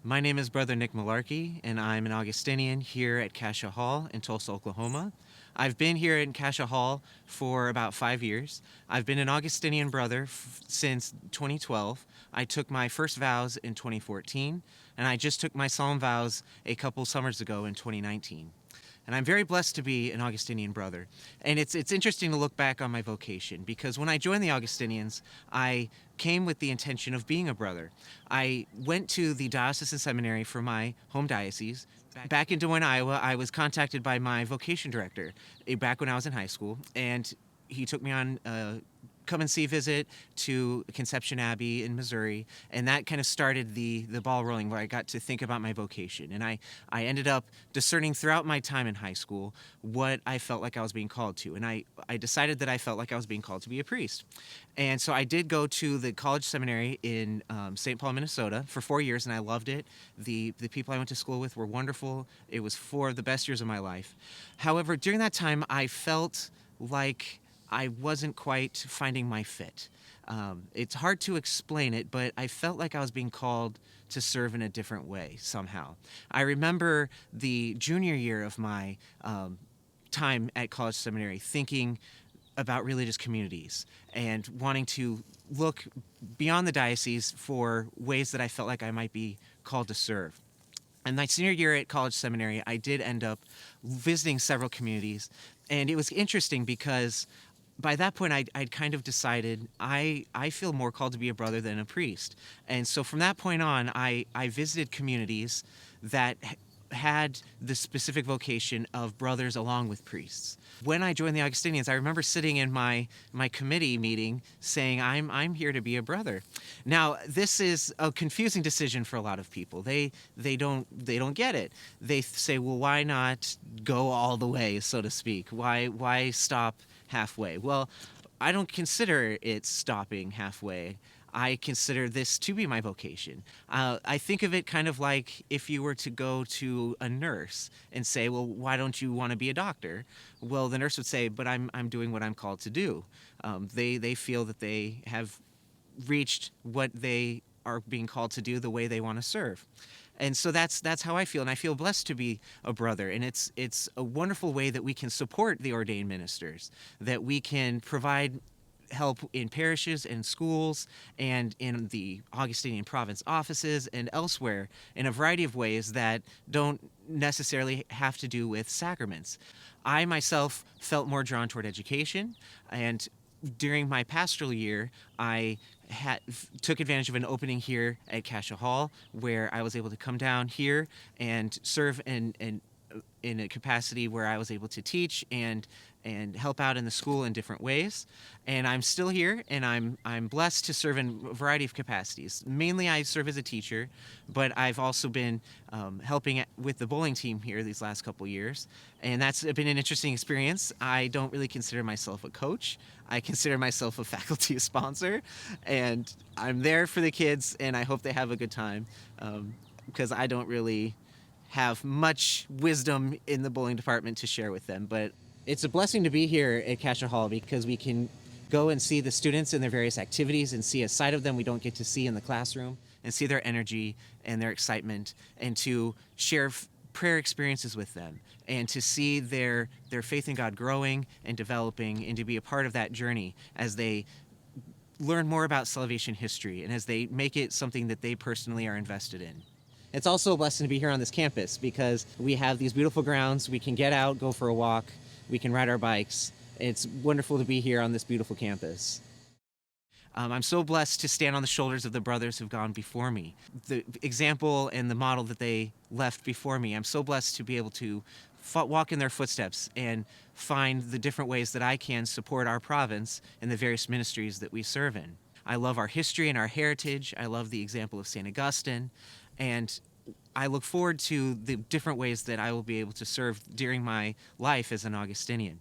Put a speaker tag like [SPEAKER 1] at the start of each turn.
[SPEAKER 1] My name is Brother Nick Mullarkey, and I'm an Augustinian here at Cascia Hall in Tulsa, Oklahoma. I've been here in Cascia Hall for about 5 years. I've been an Augustinian brother since 2012. I took my first vows in 2014, and I just took my solemn vows a couple summers ago in 2019. And I'm very blessed to be an Augustinian brother. And it's interesting to look back on my vocation because when I joined the Augustinians, I came with the intention of being a brother. I went to the diocesan seminary for my home diocese. Back in Des Moines, Iowa, I was contacted by my vocation director back when I was in high school, and he took me on a come and see visit to Conception Abbey in Missouri, and that kind of started the ball rolling where I got to think about my vocation. And I ended up discerning throughout my time in high school what I felt like I was being called to, and I decided that I felt like I was being called to be a priest. And so I did go to the college seminary in St. Paul, Minnesota for 4 years, and I loved it. The people I went to school with were wonderful. It was 4 of the best years of my life. However, during that time, I felt like I wasn't quite finding my fit. It's hard to explain it, but I felt like I was being called to serve in a different way somehow. I remember the junior year of my time at college seminary thinking about religious communities and wanting to look beyond the diocese for ways that I felt like I might be called to serve. And my senior year at college seminary, I did end up visiting several communities. And it was interesting because by that point, I'd kind of decided I feel more called to be a brother than a priest. And so from that point on, I visited communities that had the specific vocation of brothers along with priests. When I joined the Augustinians, I remember sitting in my committee meeting saying, I'm here to be a brother. Now, this is a confusing decision for a lot of people. They don't get it. They say, well, why not go all the way, so to speak? Why stop halfway? Well, I don't consider it stopping halfway. I consider this to be my vocation. I think of it kind of like if you were to go to a nurse and say, well, why don't you want to be a doctor? Well, the nurse would say, but I'm doing what I'm called to do. They feel that they have reached what they are being called to do the way they want to serve. And so that's how I feel, and I feel blessed to be a brother. And it's a wonderful way that we can support the ordained ministers, that we can provide help in parishes and schools and in the Augustinian province offices and elsewhere in a variety of ways that don't necessarily have to do with sacraments. I myself felt more drawn toward education, and during my pastoral year, I took advantage of an opening here at Cascia Hall where I was able to come down here and serve in a capacity where I was able to teach and help out in the school in different ways. And I'm still here, and I'm blessed to serve in a variety of capacities. Mainly, I serve as a teacher, but I've also been helping with the bowling team here these last couple years, and that's been an interesting experience. I don't really consider myself a coach. I consider myself a faculty sponsor, and I'm there for the kids, and I hope they have a good time because I don't really have much wisdom in the bowling department to share with them. But it's a blessing to be here at Cascia Hall because we can go and see the students in their various activities and see a side of them we don't get to see in the classroom, and see their energy and their excitement, and to share prayer experiences with them, and to see their faith in God growing and developing, and to be a part of that journey as they learn more about salvation history and as they make it something that they personally are invested in. It's also a blessing to be here on this campus because we have these beautiful grounds. We can get out, go for a walk, we can ride our bikes. It's wonderful to be here on this beautiful campus. I'm so blessed to stand on the shoulders of the brothers who've gone before me. The example and the model that they left before me, I'm so blessed to be able to walk in their footsteps and find the different ways that I can support our province and the various ministries that we serve in. I love our history and our heritage. I love the example of St. Augustine, and I look forward to the different ways that I will be able to serve during my life as an Augustinian.